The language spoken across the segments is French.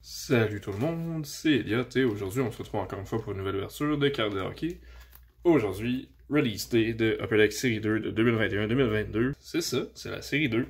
Salut tout le monde, c'est Elliot et aujourd'hui on se retrouve encore une fois pour une nouvelle ouverture de cartes de hockey. Aujourd'hui, Release Day de Upper Deck Série 2 de 2021-2022. C'est ça, c'est la Série 2.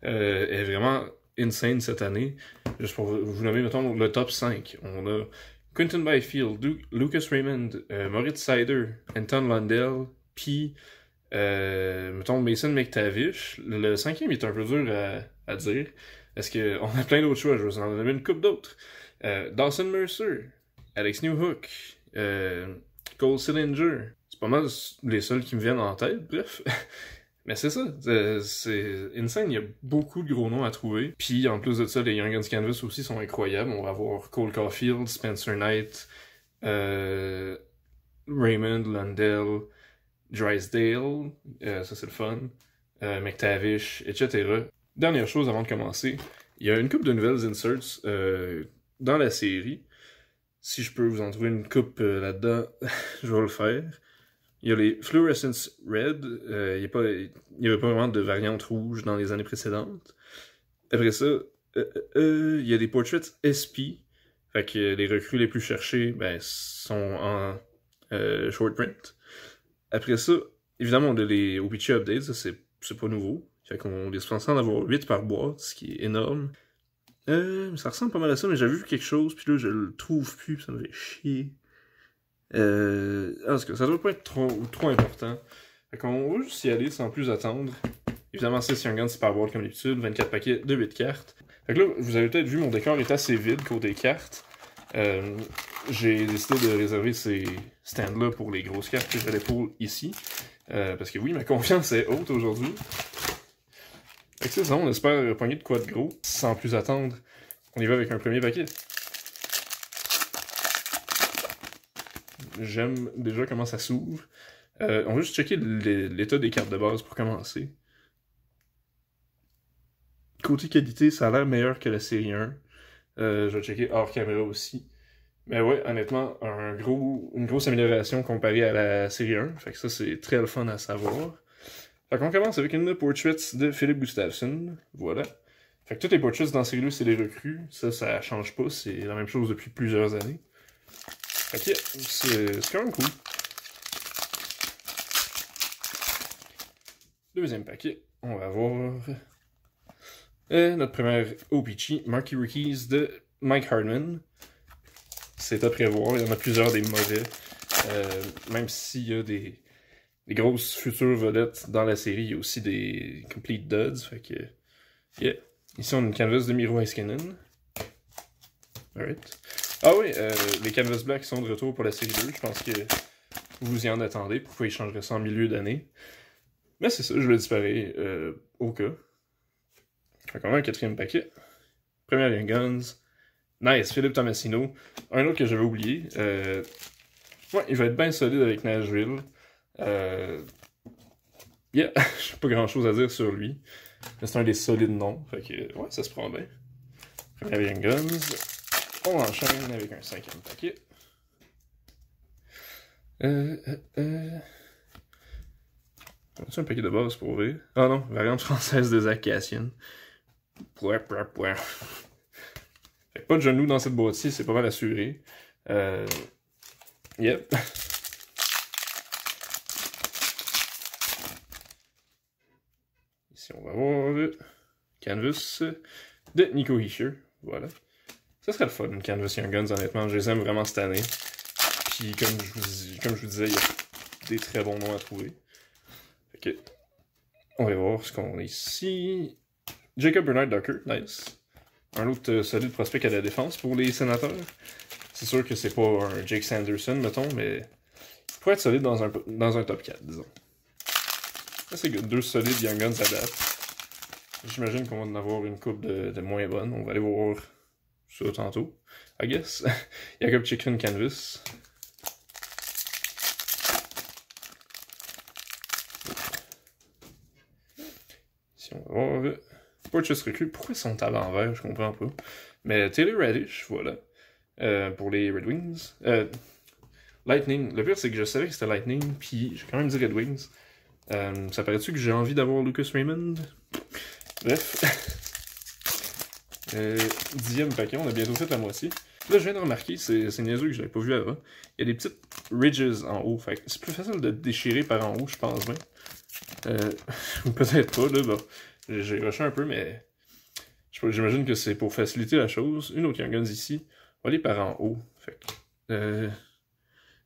Elle est vraiment insane cette année. Juste pour vous nommer, mettons, le top 5. On a Quinton Byfield, Lucas Raymond, Moritz Seider, Anton Lundell, puis mettons Mason McTavish. Le cinquième est un peu dur à dire. Parce qu'on a plein d'autres choix, je vous en donner une couple d'autres. Dawson Mercer, Alex Newhook, Cole Sillinger. C'est pas mal les seuls qui me viennent en tête, bref. Mais c'est ça, c'est insane, il y a beaucoup de gros noms à trouver. Puis en plus de ça, les Young Guns Canvas aussi sont incroyables. On va avoir Cole Caulfield, Spencer Knight, Raymond, Lundell, Drysdale, ça c'est le fun, McTavish, etc. Dernière chose avant de commencer, il y a une couple de nouvelles inserts dans la série. Si je peux vous en trouver une coupe là-dedans, je vais le faire. Il y a les Fluorescence Red, il n'y avait pas vraiment de variante rouge dans les années précédentes. Après ça, il y a des Portraits SP, fait que les recrues les plus cherchées sont en short print. Après ça, évidemment, on a les OPC Updates, ça c'est pas nouveau. Fait qu'on est censé en avoir 8 par boîte, ce qui est énorme. Ça ressemble pas mal à ça, mais j'avais vu quelque chose, puis là, je le trouve plus, pis ça me fait chier. En tout cas, ça doit pas être trop important. Fait qu'on va juste y aller sans plus attendre. Évidemment, 6 Young Guns par boîte comme d'habitude, 24 paquets de 8 cartes. Fait que là, vous avez peut-être vu, mon décor est assez vide côté cartes. J'ai décidé de réserver ces stands-là pour les grosses cartes que j'allais pour ici. Parce que oui, ma confiance est haute aujourd'hui. Fait que c'est ça, on espère pogner de quoi de gros. Sans plus attendre, on y va avec un premier paquet. J'aime déjà comment ça s'ouvre. On va juste checker l'état des cartes de base pour commencer. Côté qualité, ça a l'air meilleur que la série 1. Je vais checker hors caméra aussi. Mais ouais, honnêtement, une grosse amélioration comparée à la série 1. Fait que ça, c'est très le fun à savoir. Fait qu'on commence avec une Portraits de Philippe Gustafsson. Voilà. Fait que tous les Portraits dans la série 2, c'est les recrues. Ça change pas. C'est la même chose depuis plusieurs années. Fait que c'est quand même cool. Deuxième paquet, on va avoir notre première OPC, Marquee Rookies de Mike Hardman. C'est à prévoir, il y en a plusieurs des mauvais. Même s'il y a des grosses futures vedettes dans la série, il y a aussi des complete duds. Fait que, yeah. Ici, on a une canvas de Miro Heiskanen. Alright. Ah oui, les canvas blacks sont de retour pour la série 2. Je pense que vous y en attendez. Pourquoi ils changeraient ça en milieu d'année? Mais c'est ça, je le disparais au cas. Fait qu'on a un quatrième paquet. Premier Young Guns. Nice, Philippe Tomasino. Un autre que j'avais oublié. Ouais, il va être bien solide avec Nashville. Yeah, j'ai pas grand chose à dire sur lui. Mais c'est un des solides noms. Fait que, ouais, ça se prend bien. Premier Young Guns. On enchaîne avec un cinquième paquet. C'est un paquet de base pour ouvrir. Ah non, variante française de Zach Cassian. Fait que pas de genoux dans cette boîte-ci, c'est pas mal assuré. Yep. Ici, on va voir canvas de Nico Hischier. Voilà. Ça serait le fun, une canvas Young Guns, honnêtement. Je les aime vraiment cette année. Puis, comme je vous disais, il y a des très bons noms à trouver. Ok. On va voir ce qu'on a ici. Jacob Bernard Ducker, nice. Un autre solide prospect à la défense pour les sénateurs. C'est sûr que c'est pas un Jake Sanderson, mettons, mais il pourrait être solide dans un top 4, disons. Ça, c'est deux solides Young Guns à date. J'imagine qu'on va en avoir une coupe de moins bonnes. On va aller voir ça tantôt, I guess. Jacob Chikrin Canvas. Ici, on va voir. Portraits recrues. Pourquoi ils sont à l'envers? Je comprends pas. Mais Taylor Radish, voilà. Pour les Red Wings. Lightning. Le pire, c'est que je savais que c'était Lightning, puis j'ai quand même dit Red Wings. Ça paraît-tu que j'ai envie d'avoir Lucas Raymond? Bref. 10e paquet, on a bientôt fait la moitié. Là, je viens de remarquer, c'est niaiseux que je l'avais pas vu avant. Il y a des petites ridges en haut, fait que c'est plus facile de déchirer par en haut, je pense bien. Ou peut-être pas, là, bon. J'ai rushé un peu, mais j'imagine que c'est pour faciliter la chose. Une autre Young Guns ici, on va aller par en haut. Fait que,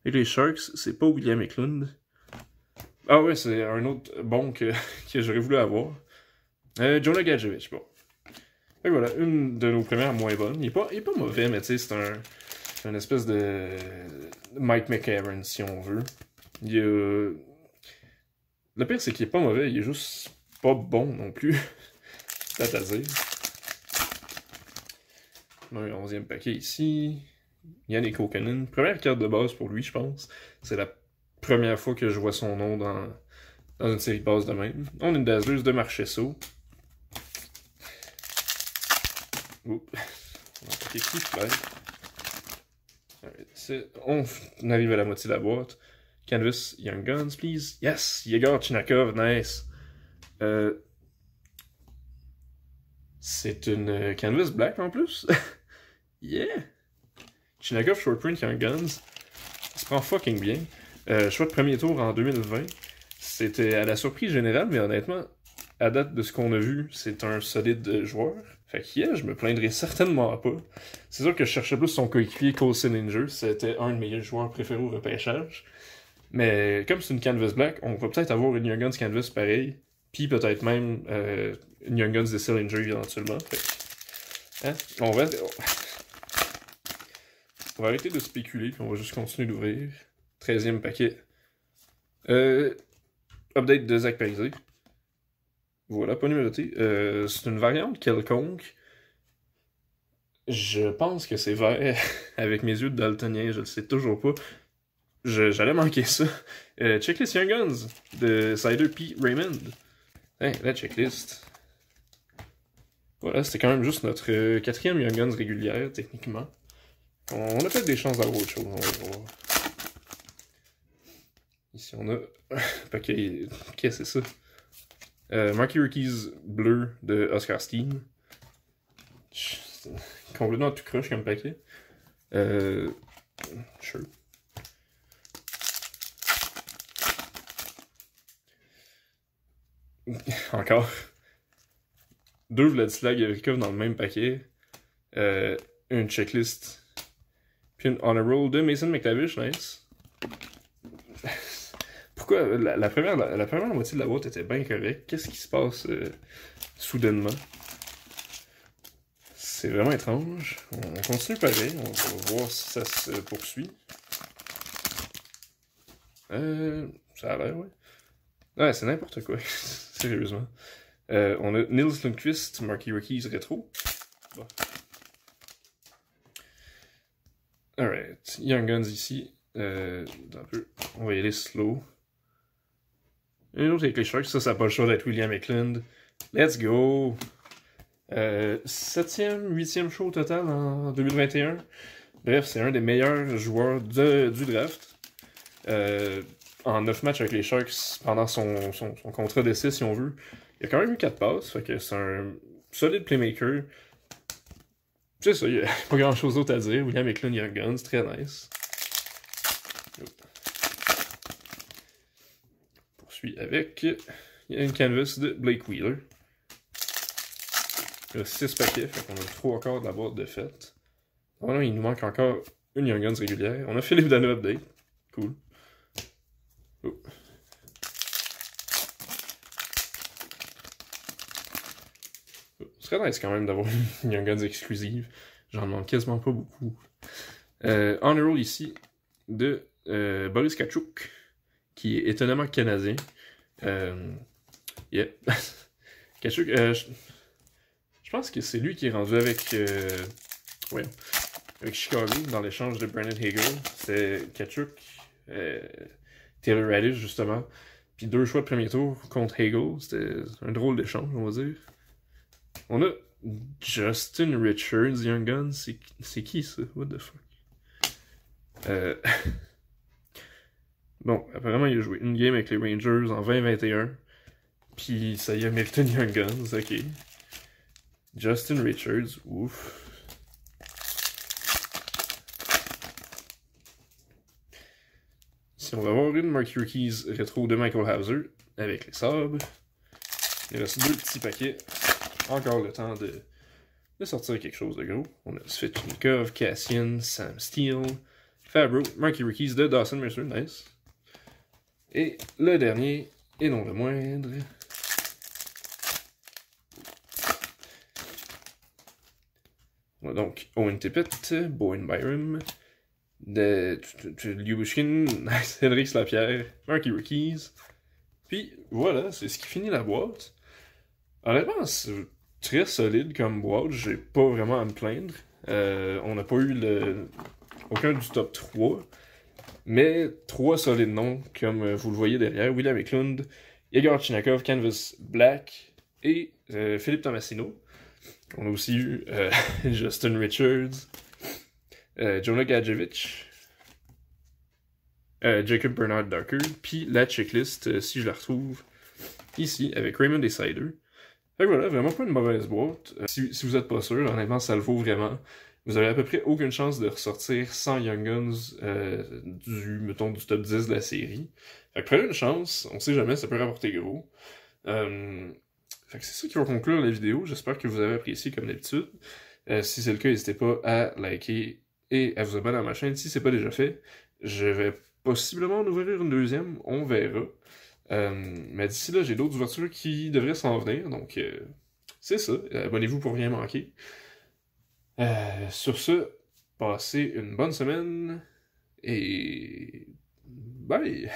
et les Sharks, c'est pas William Eklund. Ah ouais, c'est un autre bon que j'aurais voulu avoir. Jonah Gadjevich, bon. Fait que voilà, une de nos premières moins bonnes. Il est pas mauvais, mais tu sais, c'est un espèce de Mike McCarron, si on veut. Le pire, c'est qu'il est pas mauvais, il est juste pas bon non plus. C'est à dire. On a un 11e paquet ici. Yannick O'Connor. Première carte de base pour lui, je pense. C'est la première fois que je vois son nom dans une série de base de même. On a une dazzleuse de Marchesso. Oups. On a un paquet qui fait. On arrive à la moitié de la boîte. Canvas Young Guns, please. Yes! Yegor Chinakov, nice. C'est une canvas black en plus. Yeah! Chinakov Short Print Young Guns. Ça se prend fucking bien. Choix de premier tour en 2020. C'était à la surprise générale, mais honnêtement, à date de ce qu'on a vu, c'est un solide joueur. Fait que yeah, je me plaindrai certainement pas. C'est sûr que je cherchais plus son coéquipier Cole Sillinger. C'était un de mes joueurs préférés au repêchage. Mais comme c'est une canvas black, on va peut-être avoir une Young Guns canvas pareil. Puis peut-être même une Young Guns de Sillinger éventuellement. Fait. Hein? On va arrêter de spéculer, puis on va juste continuer d'ouvrir. 13e paquet. Update de Zach Parisé. Voilà, pas numéroté. C'est une variante quelconque. Je pense que c'est vert. Avec mes yeux de daltonien, je le sais toujours pas. J'allais manquer ça. Checklist Young Guns de Cider P. Raymond. Hein, la checklist. Voilà, c'était quand même juste notre 4e Young Guns régulière, techniquement. On a peut-être des chances d'avoir autre chose, on va voir. Ici, on a... paquet... Qu'est-ce que c'est ça? Marky Ricky's bleu de Oscar Steen. C'est complètement tout croche comme paquet. Sure. Encore. 2 Vladislav Gavrikov dans le même paquet. Une checklist. Puis une honor roll de Mason McTavish, nice. Pourquoi la première moitié de la boîte était bien correcte? Qu'est-ce qui se passe soudainement? C'est vraiment étrange. On continue pareil, on va voir si ça se poursuit. Ça a l'air, ouais. Ouais, c'est n'importe quoi, sérieusement. On a Nils Lundqvist, Marky Ricky's rétro. Bon. Alright, Young Guns ici. Un peu. On va y aller slow. Une autre avec les Sharks, ça n'a pas le choix d'être William Eklund. Let's go! 7e, 8e show au total en 2021. Bref, c'est un des meilleurs joueurs du draft. En 9 matchs avec les Sharks, pendant son contrat d'essai, si on veut, il a quand même eu 4 passes, fait que c'est un solide playmaker. C'est ça, il n'y a pas grand chose d'autre à dire. William Eklund Young Guns, très nice. Poursuit avec. Il y a une canvas de Blake Wheeler. Il y a 6 paquets, fait qu'on a 3 quarts de la boîte de fête. Voilà, il nous manque encore une Young Guns régulière. On a Philippe Dano update. Cool. Oh. Ce serait nice quand même d'avoir une Young Guns exclusive. J'en demande quasiment pas beaucoup. Honor roll ici de Boris Katchouk, qui est étonnamment canadien. Yeah. Katchouk, je pense que c'est lui qui est rendu avec Chicago dans l'échange de Brandon Hagel. C'est Katchouk, Taylor Radish justement, puis 2 choix de premier tour contre Hagel. C'était un drôle d'échange, on va dire. On a Justin Richards, Young Guns. C'est qui ça? What the fuck? Bon, apparemment il a joué une game avec les Rangers en 2021. Puis ça y a mérité une Young Guns, ok. Justin Richards, ouf. Ici, on va avoir une Marquee Rookies rétro de Michael Hauser avec les sabres. Il reste 2 petits paquets. Encore le temps de sortir quelque chose de gros. On a Svechnikov, Cassian, Sam Steele, Fabro, Marquee Rookies de Dawson Mercer, nice. Et le dernier, et non le moindre. On a donc Owen Tippett, Bowen Byram, Lyubushkin, nice, Henrik Lapierre, Marquee Rookies. Puis voilà, c'est ce qui finit la boîte. Honnêtement, c'est très solide comme boîte, j'ai pas vraiment à me plaindre. On n'a pas eu aucun du top 3, mais 3 solides noms, comme vous le voyez derrière. William Eklund, Yegor Chinakov, Canvas Black et Philippe Tomasino. On a aussi eu Justin Richards, Jonah Gadjevich, Jacob Bernard Darker, puis la checklist, si je la retrouve, ici, avec Raymond Decider. Fait que voilà, vraiment pas une mauvaise boîte. Si vous êtes pas sûr, honnêtement, ça le vaut vraiment. Vous avez à peu près aucune chance de ressortir 100 Young Guns mettons, du top 10 de la série. Fait que prenez une chance, on sait jamais, ça peut rapporter gros. Fait que c'est ça qui va conclure la vidéo. J'espère que vous avez apprécié comme d'habitude. Si c'est le cas, n'hésitez pas à liker et à vous abonner à ma chaîne si c'est pas déjà fait. Je vais possiblement en ouvrir une deuxième, on verra. Mais d'ici là, j'ai d'autres ouvertures qui devraient s'en venir, donc c'est ça. Abonnez-vous pour rien manquer. Sur ce, passez une bonne semaine et bye!